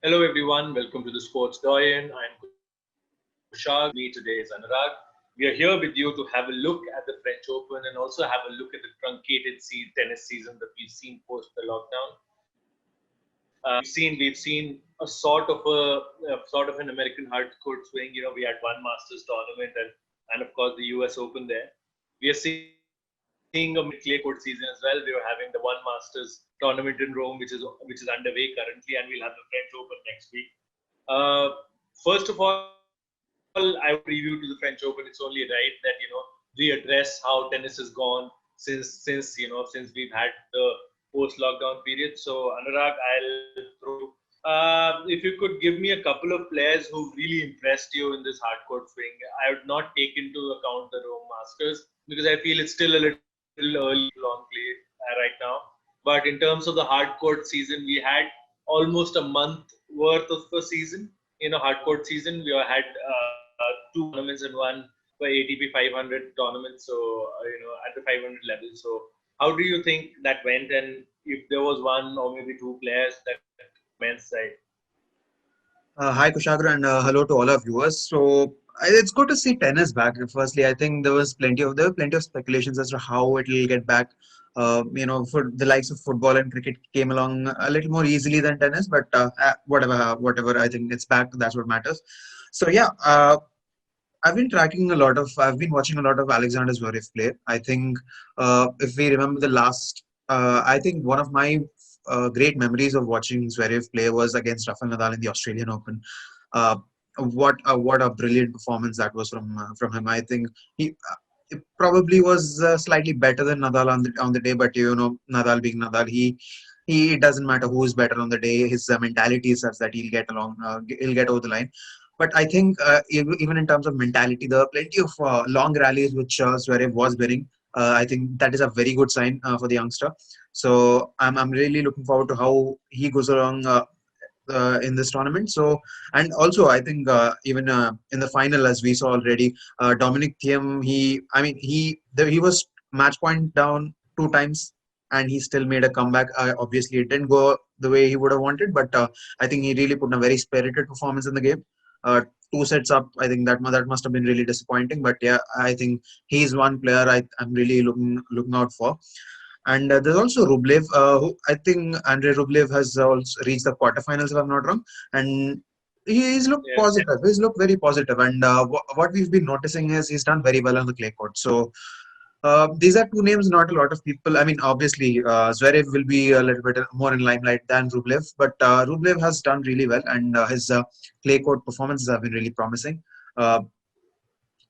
Hello everyone, welcome to the Sports Doyen. I'm Kushag. Me today is Anurag. We are here with you to have a look at the French Open and also have a look at the truncated tennis season that we've seen post the lockdown. We've seen a sort of an American hardcourt swing. We had one Masters tournament and of course the US Open there. We are seeing a mid clay court season as well. We are having the one Masters tournament in Rome, which is underway currently, and we'll have the French Open next week. Uh, First of all, I would give a preview to the French Open. It's only right that we address how tennis has gone since we've had the post-lockdown period. So Anurag, I'll throw to you. If you could give me a couple of players who really impressed you in this hardcourt swing. I would not take into account the Rome Masters because I feel it's still a little early long play right now. But in terms of the hardcourt season, we had almost a month worth of a season. Hardcourt season. We had two tournaments in one for ATP 500 tournament. So at the 500 level. So how do you think that went? And if there was one or maybe two players that men's side? Hi, Kushagra, and hello to all our viewers. It's good to see tennis back. Firstly, I think there were plenty of speculations as to how it will get back. For the likes of football and cricket came along a little more easily than tennis, but whatever. I think it's back. That's what matters. So yeah, I've been watching a lot of Alexander Zverev play. I think if we remember I think one of my great memories of watching Zverev play was against Rafael Nadal in the Australian Open. Uh, what a brilliant performance that was from him. I think he it probably was slightly better than Nadal on the day, but Nadal being Nadal, he it doesn't matter who is better on the day. His mentality is such that he'll get over the line. But I think even in terms of mentality, there are plenty of long rallies which Zverev was winning. I think that is a very good sign for the youngster. So I'm really looking forward to how he goes along in this tournament. So and also I think even in the final, as we saw already, Dominic Thiem, he was match point down two times and he still made a comeback. Obviously, it didn't go the way he would have wanted, but I think he really put in a very spirited performance in the game. Uh, Two sets up, I think that must have been really disappointing. But yeah, I think he's one player I'm really looking out for. And there's also Rublev, who I think Andrei Rublev has also reached the quarterfinals, if I'm not wrong. And he's looked Yes. positive. He's looked very positive. And what we've been noticing is he's done very well on the clay court. So these are two names not a lot of people. I mean, obviously, Zverev will be a little bit more in limelight than Rublev, but Rublev has done really well, and his clay court performances have been really promising. Uh,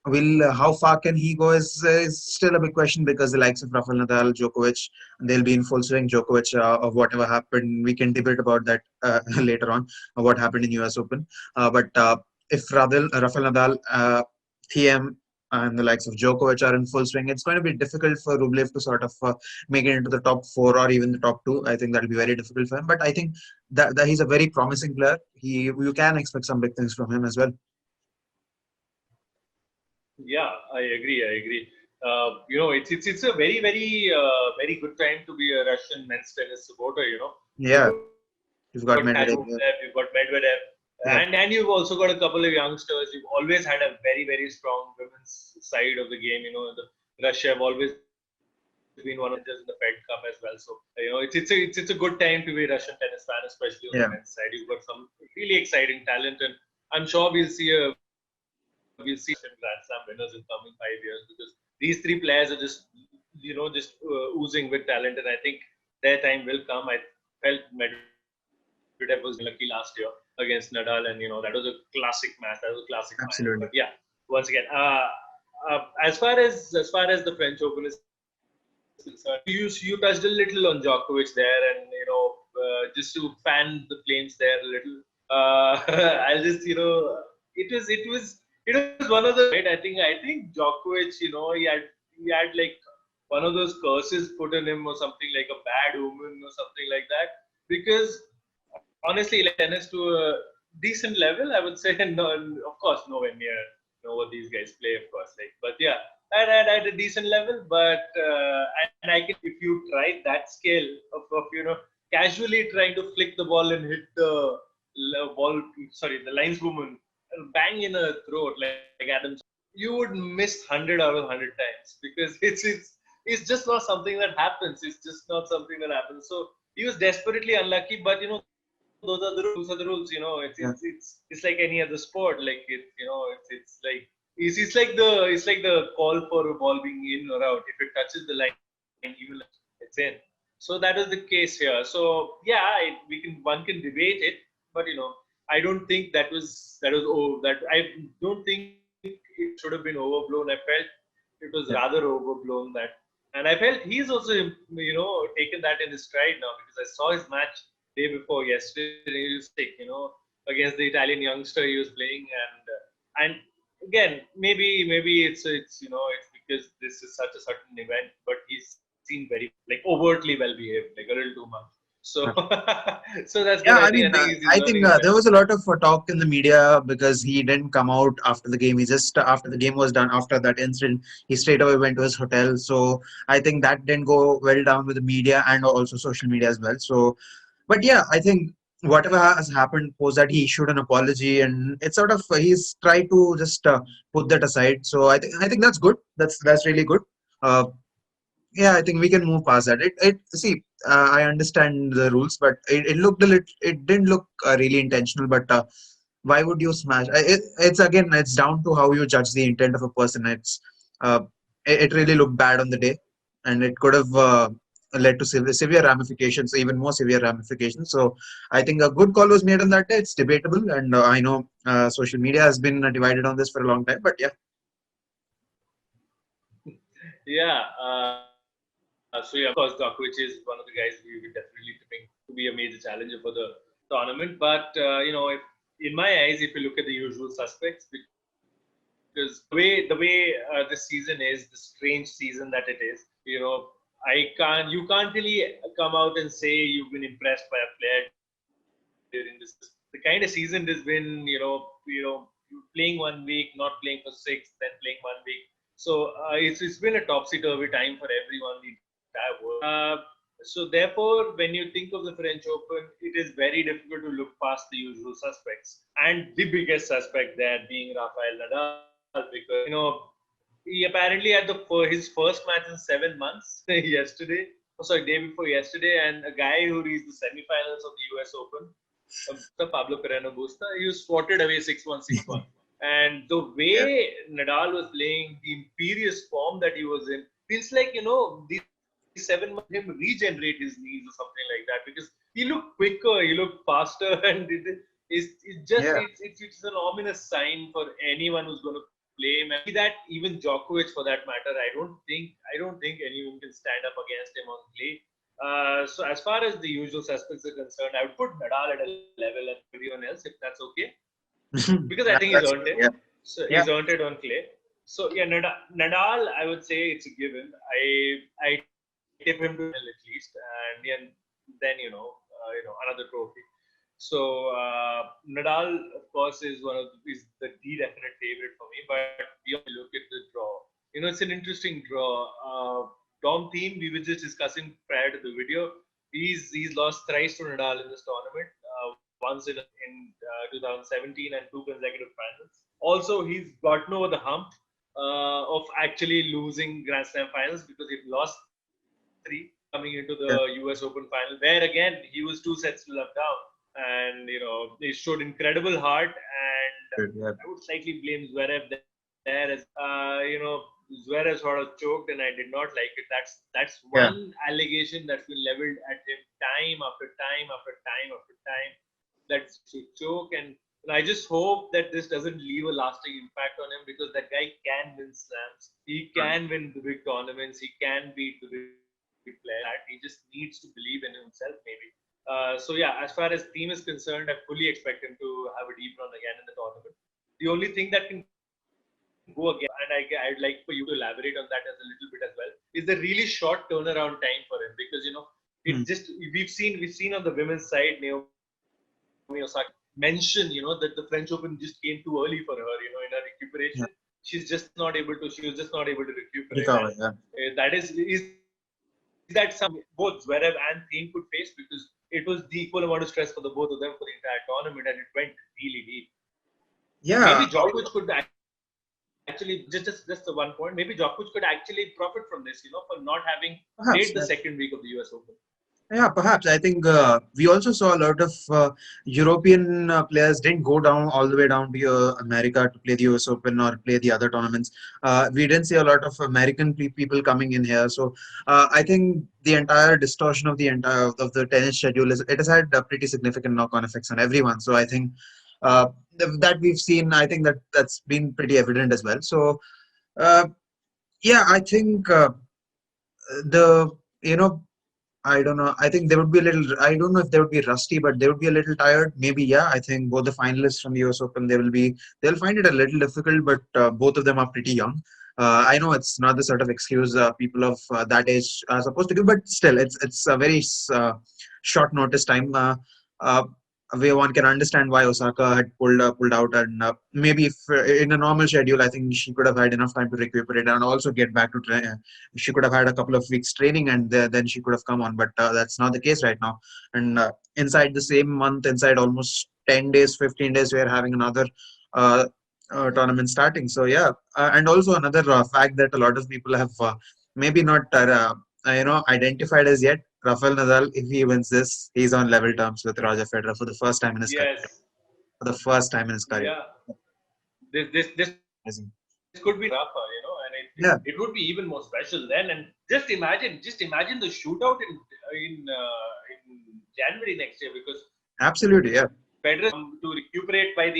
Will How far can he go is still a big question because the likes of Rafael Nadal, Djokovic, they'll be in full swing. Djokovic, of whatever happened, we can debate about that later on. What happened in US Open, but if Rafael Nadal, Thiem, and the likes of Djokovic are in full swing, it's going to be difficult for Rublev to sort of make it into the top four or even the top two. I think that'll be very difficult for him. But I think that he's a very promising player. You can expect some big things from him as well. Yeah, I agree. It's a very good time to be a Russian men's tennis supporter. You've Yeah, got you've Kazumlev, got you've got Medvedev. Medvedev, Yeah. and you've also got a couple of youngsters. You've always had a very strong women's side of the game. Russia have always been one of the challenges in the Fed Cup as well. So it's a good time to be a Russian tennis fan, especially on the men's Yeah, side. You've got some really exciting talent, and I'm sure we'll see a Grand Slam winners in coming 5 years because these three players are just oozing with talent, and I think their time will come. I felt Medvedev was lucky last year against Nadal, and that was a classic match. That was a classic final. But yeah, absolutely. once again, as far as the French Open is concerned, you touched a little on Djokovic there, and just to fan the flames there a little. I'll just it was one of the right. I think Djokovic, he had like one of those curses put on him or something like a bad omen or something like that. Because honestly, like tennis to a decent level, I would say no, of course nowhere near what these guys play, of course. Like, but yeah, at a decent level. But and I can if you try that scale of casually trying to flick the ball and hit the ball, sorry, the lineswoman bang in her throat like Adam, you would miss 100 out of 100 times because it's just not something that happens. It's just not something that happens. So he was desperately unlucky, but those are the rules. Those are the rules. Yeah. It's like any other sport. Like it's like it's like the call for a ball being in or out. If it touches the line, it's in. So that is the case here. So yeah, one can debate it, but I don't think that I don't think it should have been overblown. I felt it was Yeah. rather overblown that, and I felt he's also taken that in his stride now because I saw his match day before yesterday. He was sick, against the Italian youngster he was playing, and again maybe it's because this is such a sudden event, but he's seen very like overtly well behaved, like a little too much. So Yeah. so that's good. Yeah, I I think mean, I think he's I learning think his there lesson. was a lot of talk in the media because he didn't come out after the game. He just after the game was done, after that incident, he straight away went to his hotel. So I think that didn't go well down with the media and also social media as well. So, but yeah, I think whatever has happened post that he issued an apology, and it's sort of he's tried to just put that aside. So I think that's good. That's really good. Uh, yeah, I think we can move past that. It see, I understand the rules, but it looked a little, it didn't look really intentional. But why would you smash? It's again, it's down to how you judge the intent of a person. Uh, it really looked bad on the day, and it could have led to severe ramifications, even more severe ramifications. So I think a good call was made on that day. It's debatable, and I know social media has been divided on this for a long time. But yeah, Yeah. So yeah, of course, Djokovic is one of the guys we will definitely think to be a major challenger for the tournament. But if in my eyes, if you look at the usual suspects, because the way this season is, the strange season that it is, you can't really come out and say you've been impressed by a player during this the kind of season it has been. Playing 1 week, not playing for six, then playing 1 week. So it's been a topsy turvy time for everyone the entire world. So therefore, when you think of the French Open, it is very difficult to look past the usual suspects, and the biggest suspect there being Rafael Nadal, because he apparently had his first match in 7 months yesterday. Oh, sorry, day before yesterday, and a guy who reached the semifinals of the U.S. Open, Pablo Carreno Busta, he was swatted away 6-1, 6-1. And the yeah, way Nadal was playing, the imperious form that he was in, feels like, these 7 months him regenerate his knees or something like that, because he looked quicker, he looked faster, and yeah, it's an ominous sign for anyone who's going to play him. And that even Djokovic, for that matter, I don't think anyone can stand up against him on clay. So as far as the usual suspects are concerned, I would put Nadal at a level and everyone else, if that's okay, because I think he's that's earned it. yeah, So yeah. he's earned it on clay. So yeah, Nadal, I would say it's a given. I tip him to at least, and then another trophy. So Nadal, of course, is the definite favorite for me. But we also look at the draw. It's an interesting draw. Dom Thiem, we were just discussing prior to the video. He's lost thrice to Nadal in this tournament. Once in 2017 and two consecutive finals. Also, he's gotten over the hump of actually losing Grand Slam finals because he lost three coming into the Yeah. US Open final, where again he was 2 sets to love down. And he showed incredible heart, and Good, yeah. I would slightly blame Zverev there as Zverev sort of choked, and I did not like it. That's Yeah. one allegation that's been leveled at him time after time after time after time. That's to choke, and I just hope that this doesn't leave a lasting impact on him, because that guy can win slams. He Mm. can win the big tournaments. He can beat the big players. He just needs to believe in himself, maybe. So yeah, as far as team is concerned, I fully expect him to have a deep run again in the tournament. The only thing that can go again, and I'd like for you to elaborate on that as a little bit as well, is the really short turnaround time for him, because Mm. it just we've seen on the women's side, Naomi Osaka mention, that the French Open just came too early for her, in her Yeah. recuperation. She was just not able to recuperate, Recover. and Yeah. that is that some both Zverev and Thiem could face, because it was the equal amount of stress for the both of them for the entire tournament, and it went really deep. Yeah, Maybe Djokovic could actually just the one point. Maybe Djokovic could actually profit from this, for not having perhaps. played the second week of the US Open. Yeah, perhaps. I think we also saw a lot of European players didn't go down all the way down to America to play the US Open or play the other tournaments. We didn't see a lot of American people coming in here. So I think the entire distortion of the entire of the tennis schedule it has had pretty significant knock-on effects on everyone. So I think uh, that we've seen. I think that's been pretty evident as well. So uh, yeah, I think the you know I don't know. I think they would be a little. I don't know if they would be rusty, but they would be a little tired. Maybe, yeah. I think both the finalists from the US Open, they will be. They'll find it a little difficult, but both of them are pretty young. I know it's not the sort of excuse people of that age are supposed to give, but still, it's a very short notice time. Uh, where one can understand why Osaka had pulled out, and maybe if in a normal schedule, I think she could have had enough time to recuperate and also get back to she could have had a couple of weeks training and then she could have come on, but that's not the case right now. And inside the same month, inside almost 10 days, 15 days, we are having another uh, tournament starting. So yeah, and also another fact that a lot of people have maybe not identified as yet. Rafael Nadal, if he wins this, he's on level terms with Roger Federer for the first time in his career. Yes. For the first time in his career. Yeah. This Amazing. could be Rafa, and Yeah, it would be even more special then. And just imagine the shootout in January next year, because absolutely. Yeah, Federer to recuperate by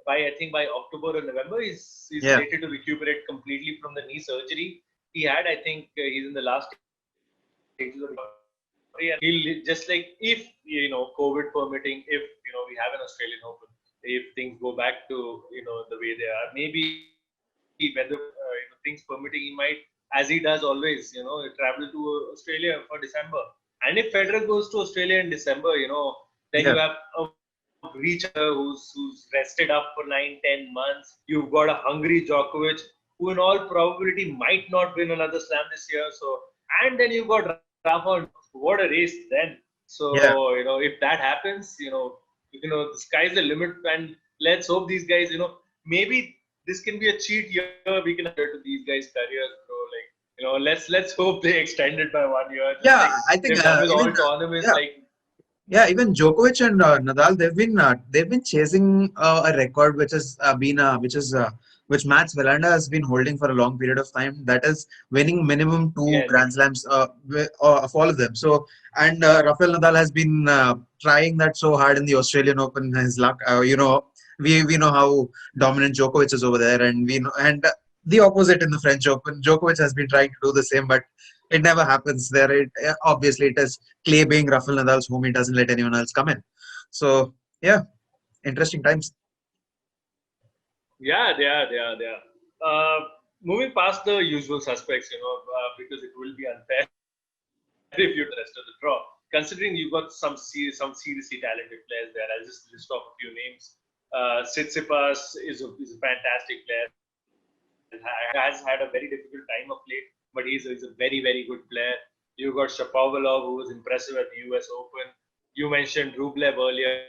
I think by October or November. He's yeah, slated to recuperate completely from the knee surgery he had. I think he's in the last stages of recovery, and he'll just like, if COVID permitting, if we have an Australian Open, if things go back to the way they are, maybe weather things permitting, he might, as he does always, travel to Australia for December. And if Federer goes to Australia in December, then yeah, you have a reacher who's rested up for 9-10 months. You've got a hungry Djokovic, who in all probability might not win another slam this year. So, and then you've got Rafa. What a race then. yeah. So, if that happens, the sky's the limit, and let's hope these guys, maybe this can be a cheat year. We can add to these guys' careers, bro. Like, let's hope they extend it by 1 year. Just Yeah, like I think they've done with even all tournaments. yeah, Like, yeah, even Djokovic and Nadal, they've been chasing a record which has been which Mats Wilander has been holding for a long period of time. That is winning minimum two yes, Grand Slams of all of them. So and Rafael Nadal has been trying that so hard in the Australian Open. His luck, we know how dominant Djokovic is over there, and we know and the opposite in the French Open. Djokovic has been trying to do the same, but it never happens there. Obviously it is Clay being Rafael Nadal's home, he doesn't let anyone else come in. So yeah, interesting times. yeah, they are. Moving past the usual suspects, because it will be unfair if you the rest of the draw. Considering you've got some seriously talented players there, I'll just list off a few names. Tsitsipas is a fantastic player. Has had a very difficult time of late, but he's a very, very good player. You've got Shapovalov, who was impressive at the US Open. You mentioned Rublev earlier.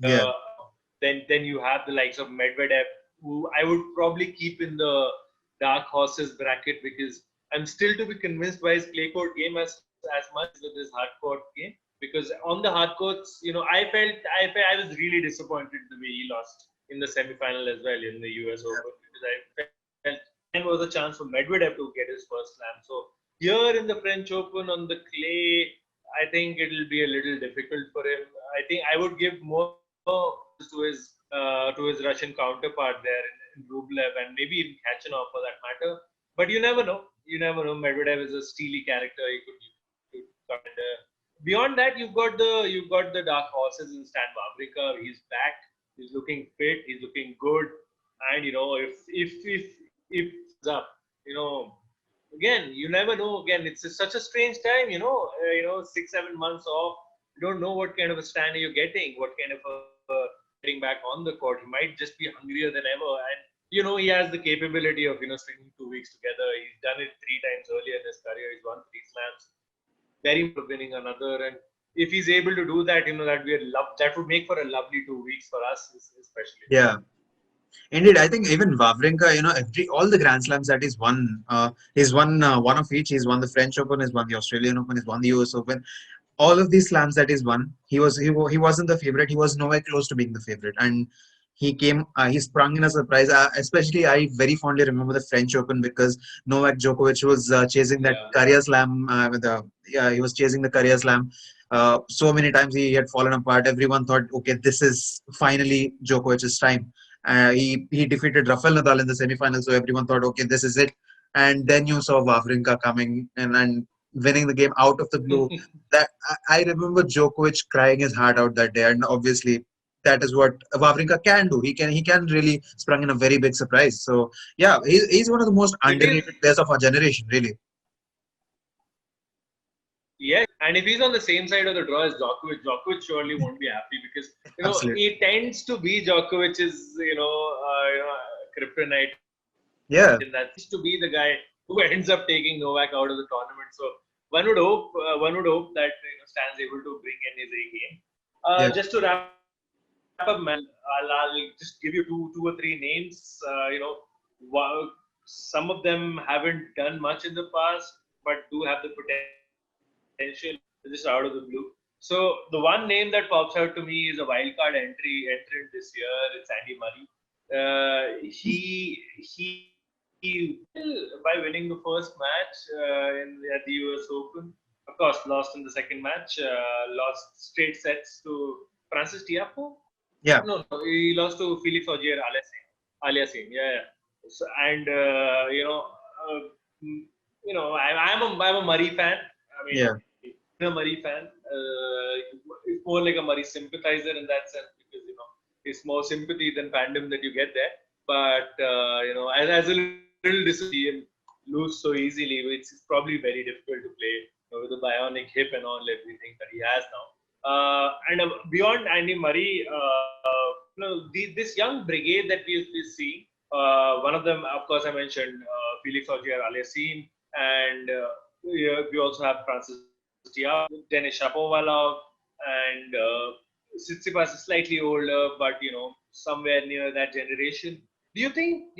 Yeah, Then you have the likes of Medvedev, who I would probably keep in the dark horses bracket, because I'm still to be convinced by his clay court game as much with his hard court game. Because on the hard courts, I was really disappointed the way he lost in the semi-final as well in the US Open, because I felt and was a chance for Medvedev to get his first slam. So here in the French Open on the clay, I think it'll be a little difficult for him. I think I would give more to his Russian counterpart there in Rublev, and maybe even Khachanov for that matter. But you never know. You never know. Medvedev is a steely character. He could beyond that, you've got the dark horses in Stan Wawrinka. He's back. He's looking fit. He's looking good. And if it's up, you know, again, you never know. Again, such a strange time. 6-7 months off. You don't know what kind of a stand you're getting. What kind of a getting back on the court. He might just be hungrier than ever, and he has the capability of stringing 2 weeks together. He's done it 3 times earlier in his career. He's won 3 slams, very much winning another. And if he's able to do that, that would make for a lovely 2 weeks for us, especially. Yeah. Indeed, I think even Wawrinka, all the Grand Slams that he's won one of each. He's won the French Open, he's won the Australian Open, he's won the US Open. All of these slams that he's won, he wasn't the favorite. He was nowhere close to being the favorite, and he sprung in a surprise. Especially, I very fondly remember the French Open because Novak Djokovic was chasing that Yeah. career slam he was chasing the career slam. So many times he had fallen apart. Everyone thought, okay, this is finally Djokovic's time. He defeated Rafael Nadal in the semifinals, so everyone thought, okay, this is it. And then you saw Wawrinka coming and winning the game out of the blue. That I remember Djokovic crying his heart out that day, and obviously that is what Wawrinka can do. He can really sprung in a very big surprise. So yeah, he's one of the most If he's underrated players of our generation, really. Yes, and if he's on the same side of the draw as Djokovic, Djokovic surely won't be happy because Absolutely. he tends to be Djokovic's kryptonite, Yeah. and that tends to be the guy who ends up taking Novak out of the tournament. So one would hope that Stan's able to bring in his A game. Yeah. Just to wrap up, man, I'll just give you two or three names. Some of them haven't done much in the past, but do have the potential just out of the blue. So the one name that pops out to me is a wildcard entrant this year. It's Andy Murray. He by winning the first match at the US Open. Of course, lost in the second match. Lost straight sets to Francis Tiafoe. Yeah. No, he lost to Felix Auger Aliassime. Yeah, yeah. So, and I'm a Murray fan. I mean, Yeah. a Murray fan. It's more like a Murray sympathizer in that sense because it's more sympathy than fandom that you get there. But as a little see him lose so easily, it's probably very difficult to play with the bionic hip and all everything that he has now. And beyond Andy Murray, this young brigade that we see. One of them, of course, I mentioned Felix Auger Aliassime, and we also have Francis Tiafoe, Denis Shapovalov, and Tsitsipas is slightly older, but somewhere near that generation. Do you think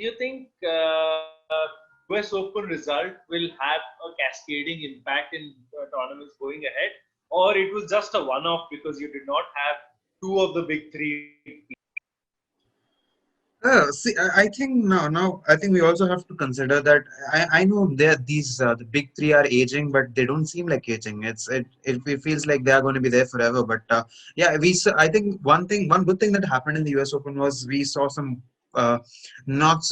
US Open result will have a cascading impact in tournaments going ahead, or it was just a one-off because you did not have two of the big three? See, I think now I think we also have to consider that I know that these the big three are aging, but they don't seem like aging. It feels like they are going to be there forever. But yeah, I think one good thing that happened in the U.S. Open was we saw some not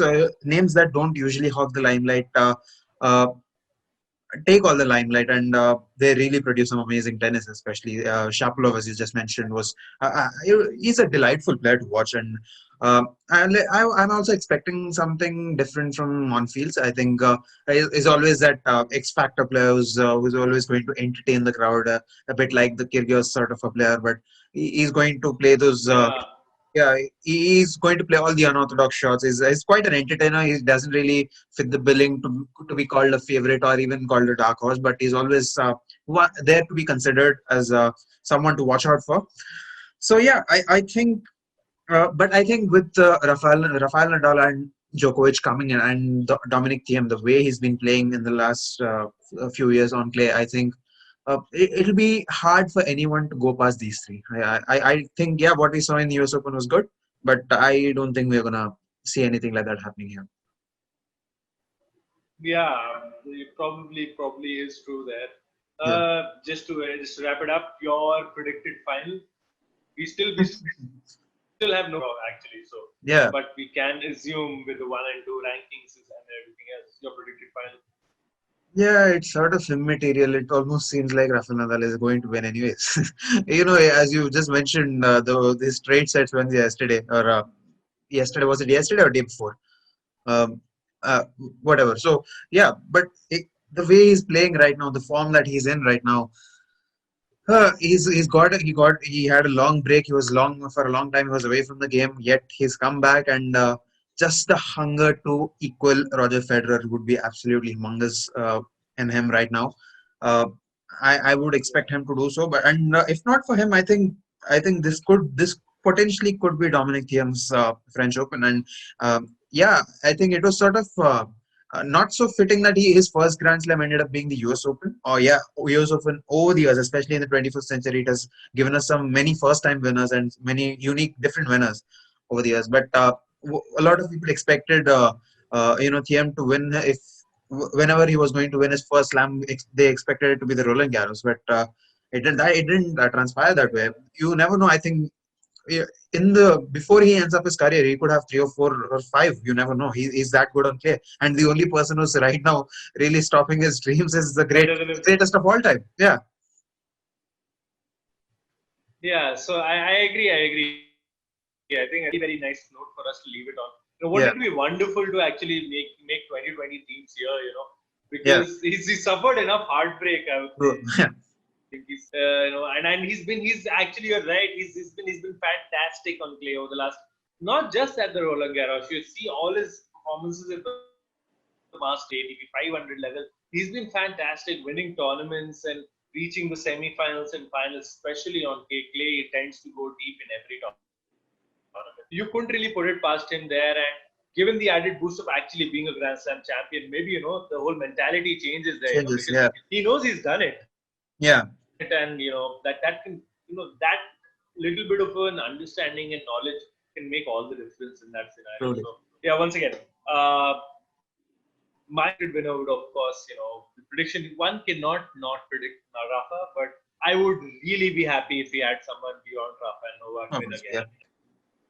names that don't usually hog the limelight. Uh, take all the limelight, and they really produce some amazing tennis. Especially Shapovalov, as you just mentioned, was he's a delightful player to watch, and I'm also expecting something different from Monfils. I think is always that X factor player who's always going to entertain the crowd, a bit like the Kyrgios sort of a player, but he's going to play those. Yeah, Yeah, he's going to play all the unorthodox shots. He's quite an entertainer. He doesn't really fit the billing to be called a favorite or even called a dark horse, but he's always there to be considered as someone to watch out for. So yeah, I think, but I think with Rafael Nadal and Djokovic coming in, and Dominic Thiem, the way he's been playing in the last few years on clay, I think it'll be hard for anyone to go past these three. I think, yeah, what we saw in the US Open was good, but I don't think we're gonna see anything like that happening here. yeah, it probably is true there. Yeah. Just to wrap it up, your predicted final. We still have no actually. So, Yeah. but we can assume with the one and two rankings and everything else, your predicted final. Yeah, it's sort of immaterial. It almost seems like Rafael Nadal is going to win anyways. As you just mentioned, the straight sets went yesterday, or yesterday, was it yesterday or day before? Um, Whatever. So yeah, but the way he's playing right now, the form that he's in right now, he had a long break. He was long for a long time. He was away from the game. Yet he's come back, and just the hunger to equal Roger Federer would be absolutely humongous in him right now. Uh, I would expect him to do so. But and if not for him, I think this potentially could be Dominic Thiem's French Open. And yeah, I think it was sort of not so fitting that his first Grand Slam ended up being the US Open. Or yeah, US Open over the years, especially in the 21st century, it has given us some many first time winners and many unique different winners over the years. But a lot of people expected Thiem to win if whenever he was going to win his first slam, they expected it to be the Roland Garros, but it didn't transpire that way. You never know. I think in the before he ends up his career, he could have 3 or 4 or 5. You never know. He's that good on clay, and the only person who's right now really stopping his dreams is the greatest of all time. Yeah. Yeah, so I agree. I agree. I think a very nice note for us to leave it on. Wouldn't it be wonderful to actually make 2020 teams here? Because he's suffered enough heartbreak. I would say. He's and he's actually, you're right. He's been fantastic on clay over the last, not just at the Roland Garros. You see all his performances at the Master ATP 500 level. He's been fantastic, winning tournaments and reaching the semi-finals and finals, especially on clay. Clay tends to go deep in every tournament. You couldn't really put it past him there, and given the added boost of actually being a Grand Slam champion, maybe the whole mentality changes there. Because he knows he's done it. Yeah. And that can that little bit of an understanding and knowledge can make all the difference in that scenario. Truly. So yeah, once again, my winner would, of course, the prediction, one cannot not predict Rafa, but I would really be happy if he had someone beyond Rafa and Novak win again.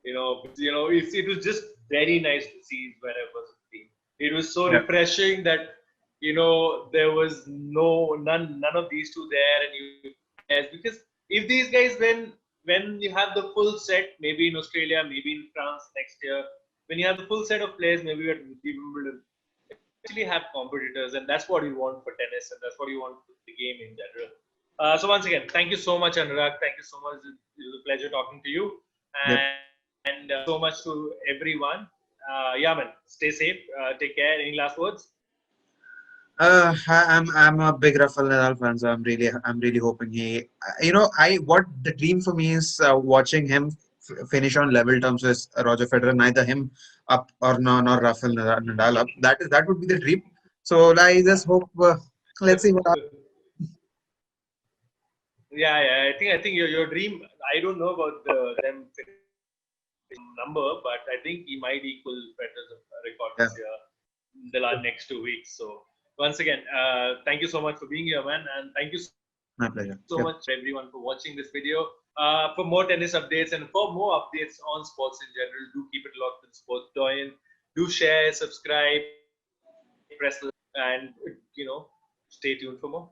It was just very nice to see Zverev was a team. It was so refreshing that there was none of these two there, and because if these guys when you have the full set, maybe in Australia, maybe in France next year, when you have the full set of players, maybe at Wimbledon, actually have competitors, and that's what you want for tennis, and that's what you want for the game in general. So once again, thank you so much, Anurag. Thank you so much. It was a pleasure talking to you, and so much to everyone. Yeah, man, stay safe. Take care. Any last words? I'm a big Rafael Nadal fan, so I'm really hoping he. What the dream for me is watching him finish on level terms with Roger Federer, neither him up or nor Rafael Nadal up. That would be the dream. So I just hope. Let's see what happens. Yeah. I think your dream. I don't know about them number, but I think he might equal Federer's record this year in the next 2 weeks. So once again, thank you so much for being here, man, and thank you My pleasure. so much everyone for watching this video. For more tennis updates and for more updates on sports in general, do keep it locked in Sports Doyen. Do share, subscribe, press the and stay tuned for more.